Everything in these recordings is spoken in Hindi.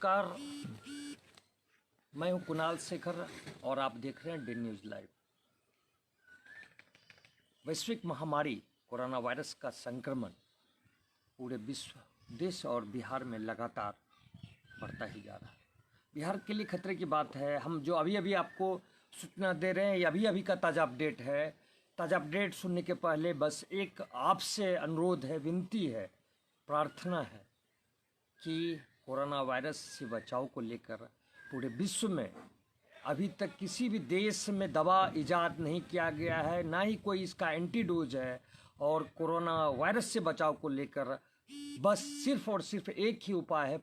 नमस्कार, मैं हूं कुणाल शेखर और आप देख रहे हैं डी न्यूज़ लाइव। वैश्विक महामारी कोरोना वायरस का संक्रमण पूरे विश्व, देश और बिहार में लगातार बढ़ता ही जा रहा है। बिहार के लिए खतरे की बात है। हम जो अभी अभी आपको सूचना दे रहे हैं, ये अभी अभी का ताज़ा अपडेट है। ताज़ा अपडेट सुनने के पहले बस एक आपसे अनुरोध है, विनती है, प्रार्थना है कि कोरोना वायरस से बचाव को लेकर पूरे विश्व में अभी तक किसी भी देश में दवा इजाद नहीं किया गया है, ना ही कोई इसका एंटीडोज है। और कोरोना वायरस से बचाव को लेकर बस सिर्फ और सिर्फ एक ही उपाय है,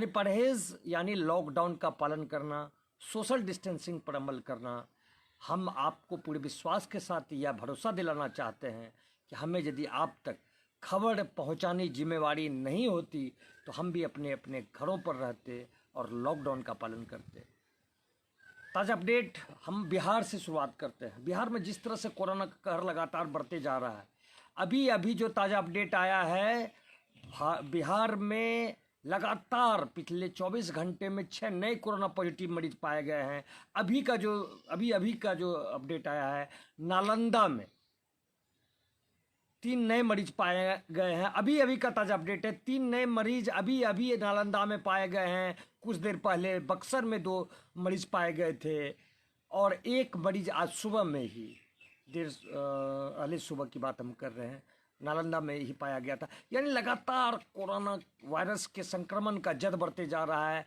परहेज़ यानी लॉकडाउन का पालन करना, सोशल डिस्टेंसिंग पर अमल करना। हम आपको पूरे विश्वास के साथ यह भरोसा दिलाना चाहते हैं कि हमें यदि आप तक खबर पहुंचाने की जिम्मेवारी नहीं होती तो हम भी अपने अपने घरों पर रहते और लॉकडाउन का पालन करते। ताज़ा अपडेट हम बिहार से शुरुआत करते हैं। बिहार में जिस तरह से कोरोना का कहर लगातार बढ़ते जा रहा है, अभी अभी जो ताज़ा अपडेट आया है, बिहार में लगातार पिछले 24 घंटे में 6 नए कोरोना पॉजिटिव मरीज पाए गए हैं। अभी का जो अपडेट आया है, नालंदा में 3 नए मरीज पाए गए हैं। अभी अभी का ताज़ा अपडेट है, 3 नए मरीज अभी अभी नालंदा में पाए गए हैं। कुछ देर पहले बक्सर में 2 मरीज पाए गए थे और 1 मरीज आज सुबह में ही, अगले सुबह की बात हम कर रहे हैं, नालंदा में ही पाया गया था। यानी लगातार कोरोना वायरस के संक्रमण का जद बढ़ते जा रहा है।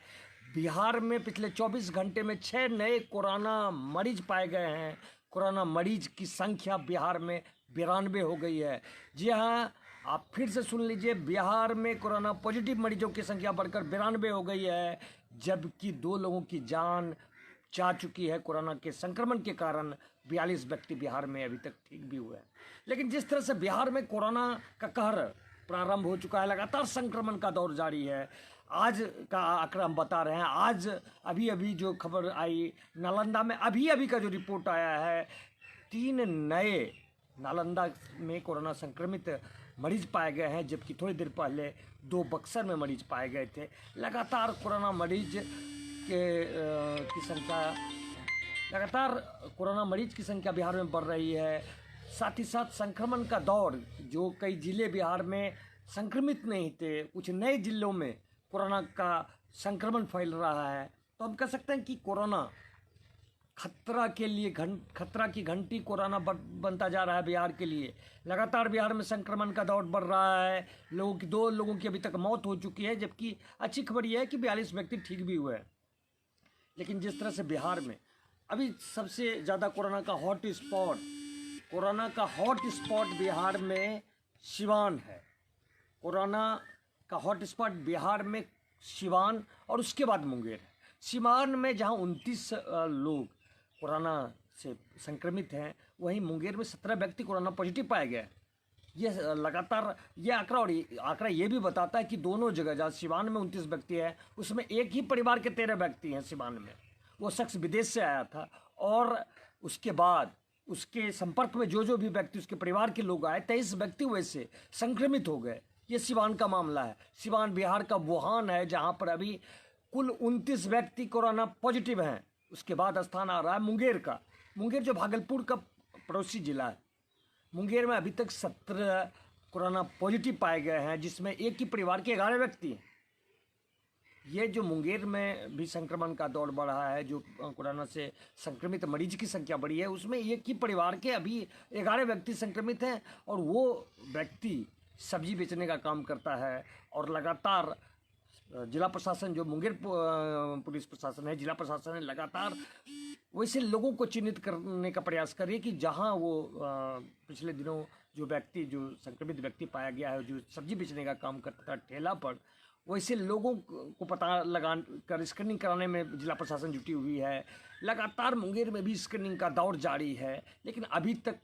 बिहार में पिछले 24 घंटे में 6 नए कोरोना मरीज पाए गए हैं। कोरोना मरीज की संख्या बिहार में 92 हो गई है। जी हाँ, आप फिर से सुन लीजिए, बिहार में कोरोना पॉजिटिव मरीजों की संख्या बढ़कर 92 हो गई है, जबकि 2 लोगों की जान जा चुकी है कोरोना के संक्रमण के कारण। 42 व्यक्ति बिहार में अभी तक ठीक भी हुए हैं। लेकिन जिस तरह से बिहार में कोरोना का कहर प्रारंभ हो चुका है, लगातार संक्रमण का दौर जारी है। आज का आंकड़ा हम बता रहे हैं। आज अभी अभी जो खबर आई, नालंदा में अभी अभी का जो रिपोर्ट आया है, 3 नए नालंदा में कोरोना संक्रमित मरीज पाए गए हैं, जबकि थोड़ी देर पहले 2 बक्सर में मरीज पाए गए थे। लगातार कोरोना मरीज की संख्या बिहार में बढ़ रही है। साथ ही साथ संक्रमण का दौर, जो कई जिले बिहार में संक्रमित नहीं थे, कुछ नए जिलों में कोरोना का संक्रमण फैल रहा है। तो हम कह सकते हैं कि कोरोना खतरा की घंटी कोरोना बनता जा रहा है बिहार के लिए। लगातार बिहार में संक्रमण का दौर बढ़ रहा है। 2 लोगों की अभी तक मौत हो चुकी है, जबकि अच्छी खबर यह है कि 42 व्यक्ति ठीक भी हुए हैं। लेकिन जिस तरह से बिहार में अभी सबसे ज़्यादा कोरोना का हॉट स्पॉट बिहार में सिवान है। कोरोना का हॉट स्पॉट बिहार में सिवान और उसके बाद मुंगेर है। सिवान में जहां 29 लोग कोरोना से संक्रमित हैं, वहीं मुंगेर में 17 व्यक्ति कोरोना पॉजिटिव पाए गए। ये लगातार ये आंकड़ा ये भी बताता है कि दोनों जगह, जहाँ सिवान में 29 व्यक्ति है, उसमें एक ही परिवार के 13 व्यक्ति हैं। सिवान में वो शख्स विदेश से आया था और उसके बाद उसके संपर्क में जो भी व्यक्ति, उसके परिवार के लोग आए, 23 व्यक्ति वैसे संक्रमित हो गए। ये सिवान का मामला है। सिवान बिहार का वुहान है, जहाँ पर अभी कुल 29 व्यक्ति कोरोना पॉजिटिव हैं। उसके बाद स्थान आ रहा है मुंगेर का। मुंगेर जो भागलपुर का पड़ोसी जिला है, मुंगेर में अभी तक 17 कोरोना पॉजिटिव पाए गए हैं, जिसमें एक ही परिवार के 11 व्यक्ति हैं। ये जो मुंगेर में भी संक्रमण का दौर बढ़ा है, जो कोरोना से संक्रमित मरीज की संख्या बढ़ी है, उसमें एक ही परिवार के अभी 11 व्यक्ति संक्रमित हैं। और वो व्यक्ति सब्जी बेचने का काम करता है और लगातार जिला प्रशासन, जो मुंगेर पुलिस प्रशासन है, जिला प्रशासन है, लगातार वैसे लोगों को चिन्हित करने का प्रयास कर रही है कि जहां वो पिछले दिनों जो संक्रमित व्यक्ति पाया गया है, जो सब्जी बेचने का काम करता था ठेला पर, वैसे लोगों को पता लगा कर स्क्रीनिंग कराने में जिला प्रशासन जुटी हुई है। लगातार मुंगेर में भी स्क्रीनिंग का दौर जारी है, लेकिन अभी तक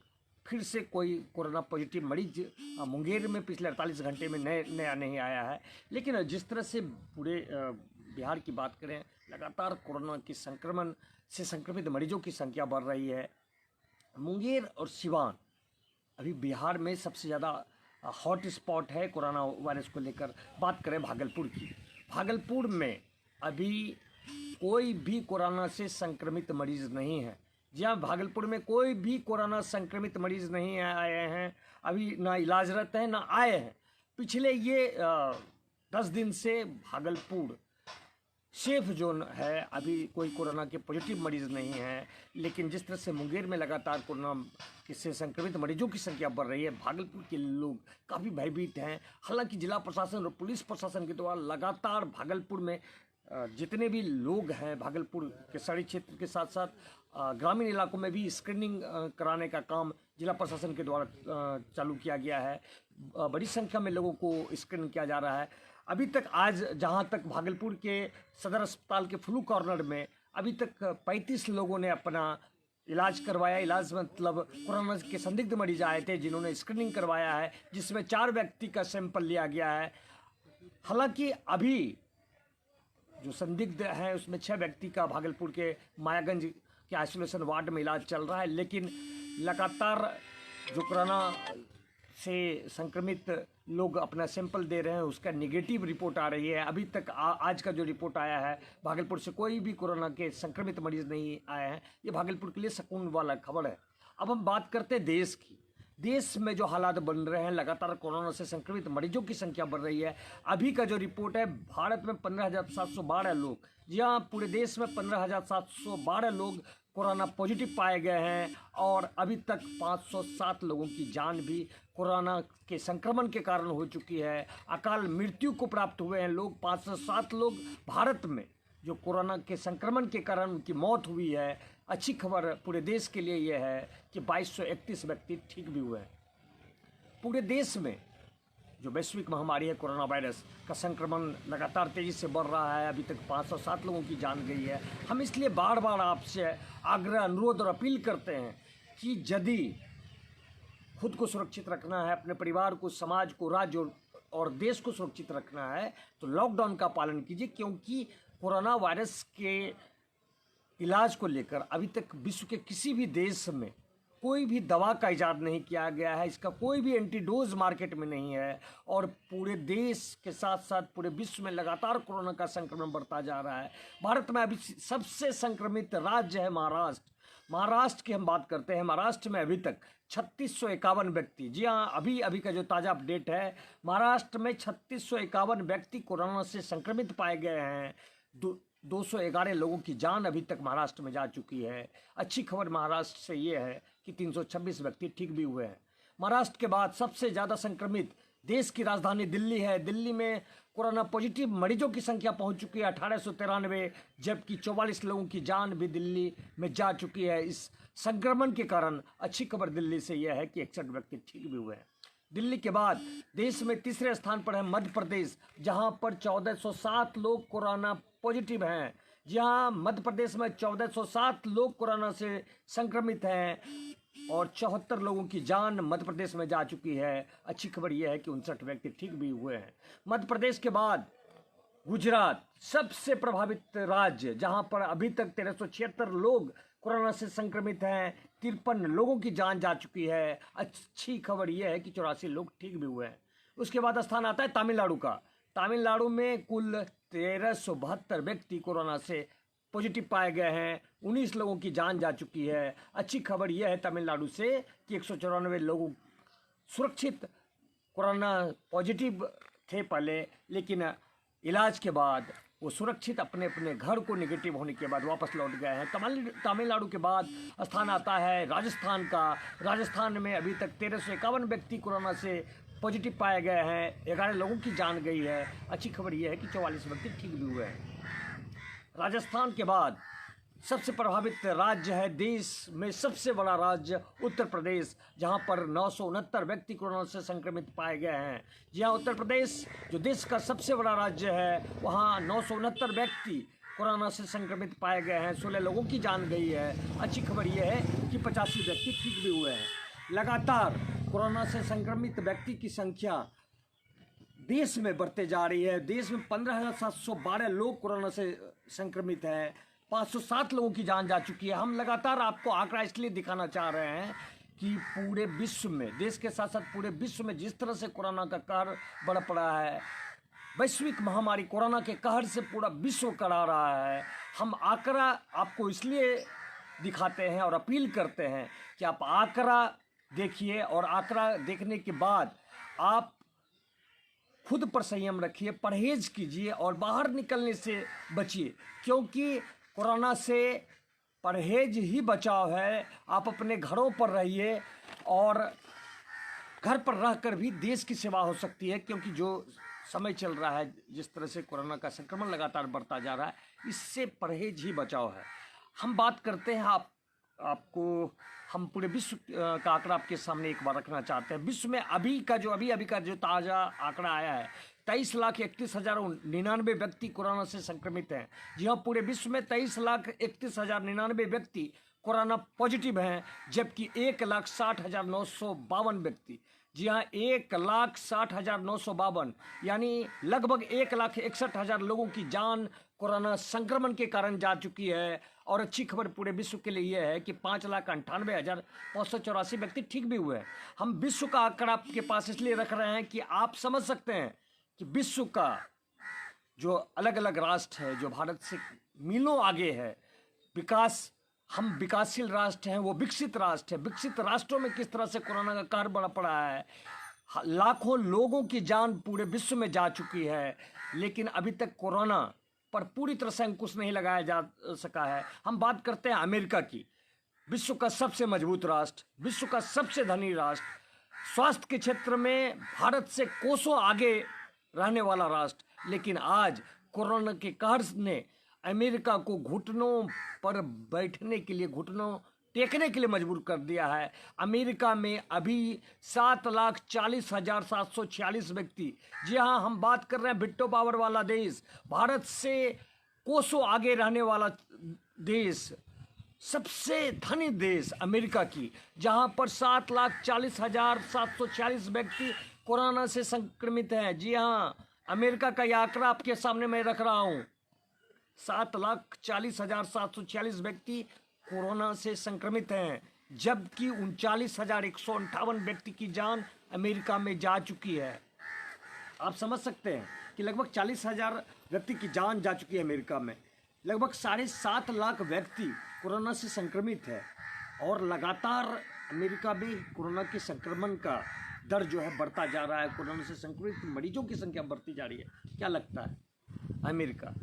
फिर से कोई कोरोना पॉजिटिव मरीज मुंगेर में पिछले 48 घंटे में नया नहीं आया है। लेकिन जिस तरह से पूरे बिहार की बात करें, लगातार कोरोना के संक्रमण से संक्रमित मरीजों की संख्या बढ़ रही है। मुंगेर और सिवान अभी बिहार में सबसे ज़्यादा हॉट स्पॉट है कोरोना वायरस को लेकर। बात करें भागलपुर की, भागलपुर में अभी कोई भी कोरोना से संक्रमित मरीज नहीं है। जी हाँ, भागलपुर में कोई भी कोरोना संक्रमित मरीज नहीं आए हैं, अभी ना इलाजरत हैं ना आए हैं। पिछले ये 10 दिन से भागलपुर सेफ जोन है, अभी कोई कोरोना के पॉजिटिव मरीज नहीं है। लेकिन जिस तरह से मुंगेर में लगातार कोरोना से संक्रमित मरीजों की संख्या बढ़ रही है, भागलपुर के लोग काफ़ी भयभीत हैं। हालांकि जिला प्रशासन और पुलिस प्रशासन के द्वारा लगातार भागलपुर में जितने भी लोग हैं, भागलपुर के शहरी क्षेत्र के साथ साथ ग्रामीण इलाकों में भी स्क्रीनिंग कराने का काम जिला प्रशासन के द्वारा चालू किया गया है। बड़ी संख्या में लोगों को स्क्रीनिंग किया जा रहा है। अभी तक आज जहां तक भागलपुर के सदर अस्पताल के फ्लू कॉर्नर में अभी तक 35 लोगों ने अपना इलाज करवाया। इलाज मतलब कोरोना के संदिग्ध मरीज आए थे जिन्होंने स्क्रीनिंग करवाया है, जिसमें 4 व्यक्ति का सैंपल लिया गया है। हालांकि अभी जो संदिग्ध हैं उसमें 6 व्यक्ति का भागलपुर के मायागंज के आइसोलेशन वार्ड में इलाज चल रहा है। लेकिन लगातार जो कोरोना से संक्रमित लोग अपना सैंपल दे रहे हैं उसका नेगेटिव रिपोर्ट आ रही है। अभी तक आज का जो रिपोर्ट आया है, भागलपुर से कोई भी कोरोना के संक्रमित मरीज नहीं आए हैं। ये भागलपुर के लिए सुकून वाला खबर है। अब हम बात करते हैं देश की। देश में जो हालात बन रहे हैं, लगातार कोरोना से संक्रमित मरीजों की संख्या बढ़ रही है। अभी का जो रिपोर्ट है, भारत में 15,712 लोग, जी हाँ, पूरे देश में 15,712 लोग कोरोना पॉजिटिव पाए गए हैं। और अभी तक 507 लोगों की जान भी कोरोना के संक्रमण के कारण हो चुकी है। अकाल मृत्यु को प्राप्त हुए हैं लोग 507 लोग भारत में, जो कोरोना के संक्रमण के कारण उनकी मौत हुई है। अच्छी खबर पूरे देश के लिए यह है कि 2231 व्यक्ति ठीक भी हुए हैं। पूरे देश में जो वैश्विक महामारी है कोरोना वायरस का संक्रमण लगातार तेज़ी से बढ़ रहा है। अभी तक 507 लोगों की जान गई है। हम इसलिए बार बार आपसे आग्रह, अनुरोध और अपील करते हैं कि यदि खुद को सुरक्षित रखना है, अपने परिवार को, समाज को, राज्य और देश को सुरक्षित रखना है, तो लॉकडाउन का पालन कीजिए। क्योंकि कोरोना वायरस के इलाज को लेकर अभी तक विश्व के किसी भी देश में कोई भी दवा का इजाद नहीं किया गया है। इसका कोई भी एंटीडोज मार्केट में नहीं है। और पूरे देश के साथ साथ पूरे विश्व में लगातार कोरोना का संक्रमण बढ़ता जा रहा है। भारत में अभी सबसे संक्रमित राज्य है महाराष्ट्र। महाराष्ट्र की हम बात करते हैं। महाराष्ट्र में अभी तक 3651 व्यक्ति, जी हाँ, अभी का जो ताज़ा अपडेट है, महाराष्ट्र में 3651 व्यक्ति कोरोना से संक्रमित पाए गए हैं। 211 लोगों की जान अभी तक महाराष्ट्र में जा चुकी है। अच्छी खबर महाराष्ट्र से ये है कि 326 व्यक्ति ठीक भी हुए हैं। महाराष्ट्र के बाद सबसे ज़्यादा संक्रमित देश की राजधानी दिल्ली है। दिल्ली में कोरोना पॉजिटिव मरीजों की संख्या पहुंच चुकी है 1893, जबकि 44 लोगों की जान भी दिल्ली में जा चुकी है इस संक्रमण के कारण। अच्छी खबर दिल्ली से यह है कि 61 व्यक्ति ठीक भी हुए हैं। दिल्ली के बाद देश में तीसरे स्थान पर है मध्य प्रदेश, जहां पर 1407 लोग कोरोना पॉजिटिव हैं। जहां मध्य प्रदेश में 1407 लोग कोरोना से संक्रमित हैं और 74 लोगों की जान मध्य प्रदेश में जा चुकी है। अच्छी खबर यह है कि 59 व्यक्ति ठीक भी हुए हैं। मध्य प्रदेश के बाद गुजरात सबसे प्रभावित राज्य, जहां पर अभी तक 1376 लोग कोरोना से संक्रमित हैं। 53 लोगों की जान जा चुकी है। अच्छी खबर यह है कि 84 लोग ठीक भी हुए हैं। उसके बाद स्थान आता है तमिलनाडु का। तमिलनाडु में कुल 1372 व्यक्ति कोरोना से पॉजिटिव पाए गए हैं। 19 लोगों की जान जा चुकी है। अच्छी खबर यह है तमिलनाडु से कि 194 लोग सुरक्षित कोरोना पॉजिटिव थे पहले, लेकिन इलाज के बाद वो सुरक्षित अपने अपने घर को नेगेटिव होने के बाद वापस लौट गए हैं। तमिलनाडु के बाद स्थान आता है राजस्थान का। राजस्थान में अभी तक 1351 व्यक्ति कोरोना से पॉजिटिव पाए गए हैं। 11 लोगों की जान गई है। अच्छी खबर यह है कि 44 व्यक्ति ठीक भी हुए हैं। राजस्थान के बाद सबसे प्रभावित राज्य है देश में सबसे बड़ा राज्य उत्तर प्रदेश, जहां पर 969 व्यक्ति कोरोना से संक्रमित पाए गए हैं। जी हाँ, उत्तर प्रदेश जो देश का सबसे बड़ा राज्य है, वहां 969 व्यक्ति कोरोना से संक्रमित पाए गए हैं। 16 लोगों की जान गई है। अच्छी खबर यह है कि 85 व्यक्ति ठीक भी हुए हैं। लगातार कोरोना से संक्रमित व्यक्ति की संख्या देश में बढ़ते जा रही है। देश में 15,712 लोग कोरोना से संक्रमित हैं। 507 लोगों की जान जा चुकी है। हम लगातार आपको आंकड़ा इसलिए दिखाना चाह रहे हैं कि पूरे विश्व में, देश के साथ साथ पूरे विश्व में जिस तरह से कोरोना का कहर बढ़ पड़ा है, वैश्विक महामारी कोरोना के कहर से पूरा विश्व करा रहा है। हम आंकड़ा आपको इसलिए दिखाते हैं और अपील करते हैं कि आप आंकड़ा देखिए और आंकड़ा देखने के बाद आप खुद पर संयम रखिए, परहेज कीजिए और बाहर निकलने से बचिए, क्योंकि कोरोना से परहेज ही बचाव है। आप अपने घरों पर रहिए और घर पर रहकर भी देश की सेवा हो सकती है, क्योंकि जो समय चल रहा है, जिस तरह से कोरोना का संक्रमण लगातार बढ़ता जा रहा है, इससे परहेज ही बचाव है। हम बात करते हैं आपको हम पूरे विश्व का आंकड़ा आपके सामने एक बार रखना चाहते हैं। विश्व में अभी का जो ताज़ा आंकड़ा आया है, 23,31,099 व्यक्ति कोरोना से संक्रमित हैं। जी हाँ, पूरे विश्व में 23,31,099 व्यक्ति कोरोना पॉजिटिव हैं, जबकि 1,60,952 व्यक्ति, जी हाँ 1,60,952, यानी लगभग 1,61,000 लोगों की जान कोरोना संक्रमण के कारण जा चुकी है। और अच्छी खबर पूरे विश्व के लिए यह है कि 5,98,584 व्यक्ति ठीक भी हुए हैं। हम विश्व का आंकड़ा आपके पास इसलिए रख रहे हैं कि आप समझ सकते हैं कि विश्व का जो अलग अलग राष्ट्र है, जो भारत से मीलों आगे है, हम विकासशील राष्ट्र हैं, वो विकसित राष्ट्र है। विकसित राष्ट्रों में किस तरह से कोरोना का कहर बढ़ा पड़ा है, लाखों लोगों की जान पूरे विश्व में जा चुकी है, लेकिन अभी तक कोरोना पर पूरी तरह से अंकुश नहीं लगाया जा सका है। हम बात करते हैं अमेरिका की, विश्व का सबसे मजबूत राष्ट्र, विश्व का सबसे धनी राष्ट्र, स्वास्थ्य के क्षेत्र में भारत से कोसों आगे रहने वाला राष्ट्र, लेकिन आज कोरोना के कहर ने अमेरिका को घुटनों पर बैठने के लिए, घुटनों टेकने के लिए मजबूर कर दिया है। अमेरिका में अभी 7,40,746 व्यक्ति, जी हाँ हम बात कर रहे हैं बिट्टो पावर वाला देश, भारत से कोसों आगे रहने वाला देश, सबसे धनी देश अमेरिका की, जहां पर 7,40,746 व्यक्ति कोरोना से संक्रमित हैं। जी हाँ, अमेरिका का यह आंकड़ा आपके सामने मैं रख रहा हूँ। 7,40,746 व्यक्ति कोरोना से संक्रमित हैं, जबकि 39,158 व्यक्ति की जान अमेरिका में जा चुकी है। आप समझ सकते हैं कि लगभग 40,000 व्यक्ति की जान जा चुकी है अमेरिका में। लगभग 7.5 लाख व्यक्ति कोरोना से संक्रमित है और लगातार अमेरिका में कोरोना के संक्रमण का दर जो है बढ़ता जा रहा है। कोरोना से संक्रमित मरीजों की संख्या बढ़ती जा रही है। क्या लगता है, अमेरिका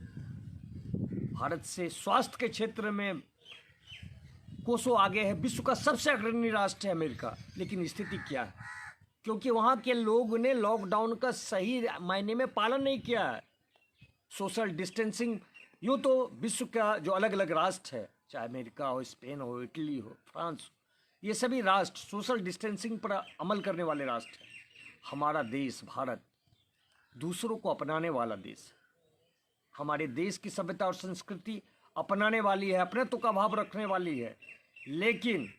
भारत से स्वास्थ्य के क्षेत्र में कोसों आगे है, विश्व का सबसे अग्रणी राष्ट्र है अमेरिका, लेकिन स्थिति क्या है? क्योंकि वहाँ के लोग ने लॉकडाउन का सही मायने में पालन नहीं किया है। सोशल डिस्टेंसिंग, यूँ तो विश्व का जो अलग अलग राष्ट्र है, चाहे अमेरिका हो, स्पेन हो, इटली हो, फ्रांस, ये सभी राष्ट्र सोशल डिस्टेंसिंग पर अमल करने वाले राष्ट्र हैं। हमारा देश भारत दूसरों को अपनाने वाला देश है। हमारे देश की सभ्यता और संस्कृति अपनाने वाली है, अपनेत्व का भाव रखने वाली है। लेकिन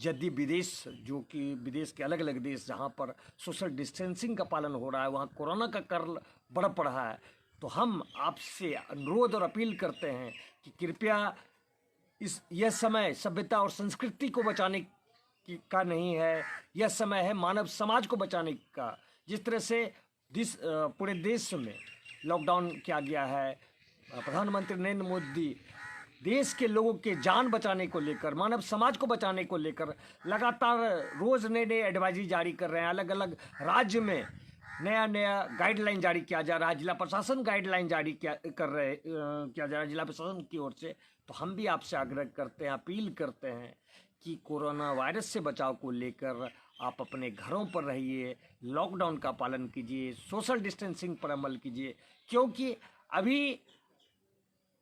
यदि विदेश, जो कि विदेश के अलग अलग देश जहाँ पर सोशल डिस्टेंसिंग का पालन हो रहा है, वहाँ कोरोना का कहर बढ़ पड़ा है, तो हम आपसे अनुरोध और अपील करते हैं कि कृपया यह समय सभ्यता और संस्कृति को बचाने का नहीं है, यह समय है मानव समाज को बचाने का। जिस तरह से पूरे देश में लॉकडाउन किया गया है, प्रधानमंत्री नरेंद्र मोदी देश के लोगों के जान बचाने को लेकर, मानव समाज को बचाने को लेकर लगातार रोज़ नए नए एडवाइजरी जारी कर रहे हैं। अलग अलग राज्य में नया नया गाइडलाइन जारी किया जा रहा है, जिला प्रशासन गाइडलाइन जारी किया जा रहा है जिला प्रशासन की ओर से। तो हम भी आपसे आग्रह करते हैं, अपील करते हैं कि कोरोना वायरस से बचाव को लेकर आप अपने घरों पर रहिए, लॉकडाउन का पालन कीजिए, सोशल डिस्टेंसिंग पर अमल कीजिए, क्योंकि अभी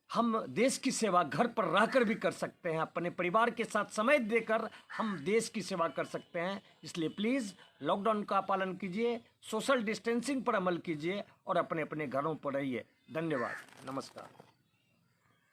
हम देश की सेवा घर पर रहकर भी कर सकते हैं। अपने परिवार के साथ समय देकर हम देश की सेवा कर सकते हैं। इसलिए प्लीज़ लॉकडाउन का पालन कीजिए, सोशल डिस्टेंसिंग पर अमल कीजिए और अपने अपने घरों पर रहिए। धन्यवाद, नमस्कार।